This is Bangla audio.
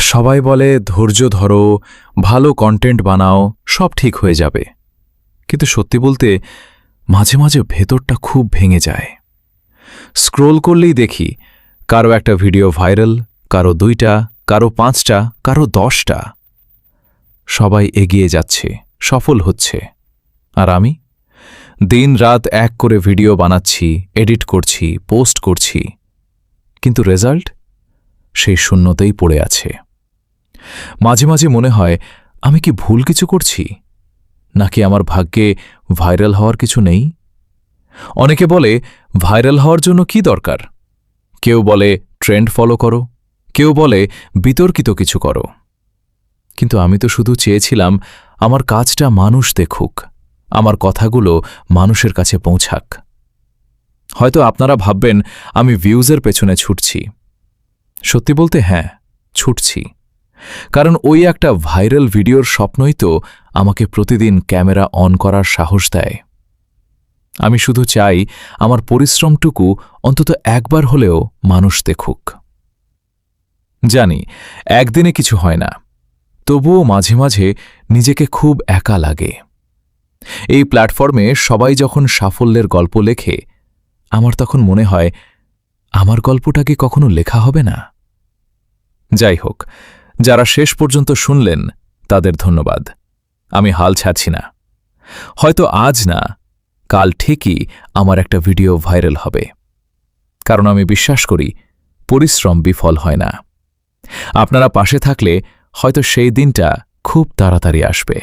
সবাই বলে ধৈর্য ধরো, ভালো কন্টেন্ট বানাও, সব ঠিক হয়ে যাবে। কিন্তু সত্যি বলতে মাঝে মাঝে ভেতরটা খুব ভেঙে যায়। স্ক্রোল করলেই দেখি কারো একটা ভিডিও ভাইরাল, কারো 2টা, কারো 5টা, কারো 10টা। সবাই এগিয়ে যাচ্ছে, সফল হচ্ছে, আর আমি দিন রাত এক করে ভিডিও বানাচ্ছি, এডিট করছি, পোস্ট করছি, কিন্তু রেজাল্ট সেই শূন্যতেই পড়ে আছে। মাঝে মাঝে মনে হয় আমি কি ভুল কিছু করছি, নাকি আমার ভাগ্যে ভাইরাল হওয়ার কিছু নেই। অনেকে বলে ভাইরাল হওয়ার জন্য কি দরকার, কেউ বলে ট্রেন্ড ফলো করো, কেউ বলে বিতর্কিত কিছু করো। কিন্তু আমি তো শুধু চেয়েছিলাম আমার কাজটা মানুষ দেখুক, আমার কথাগুলো মানুষের কাছে পৌঁছাক। হয়তো আপনারা ভাববেন আমি ভিউজের পেছনে ছুটছি। সত্যি বলতে হ্যাঁ, ছুটছি, কারণ ওই একটা ভাইরাল ভিডিওর স্বপ্নই তো আমাকে প্রতিদিন ক্যামেরা অন করার সাহস দেয়। আমি শুধু চাই আমার পরিশ্রমটুকু অন্তত একবার হলেও মানুষ দেখুক। জানি একদিনে কিছু হয় না, তবুও মাঝে মাঝে নিজেকে খুব একা লাগে। এই প্ল্যাটফর্মে সবাই যখন সাফল্যের গল্প লেখে, আমার তখন মনে হয় আমার গল্পটা কি কখনো লেখা হবে না। যাই হোক, যারা শেষ পর্যন্ত শুনলেন তাদের ধন্যবাদ। আমি হাল ছাড়ছি না। হয়তো আজ না, কাল ঠিকই আমার একটা ভিডিও ভাইরাল হবে, কারণ আমি বিশ্বাস করি পরিশ্রম বিফল হয় না। আপনারা পাশে থাকলে হয়তো সেই দিনটা খুব তাড়াতাড়ি আসবে।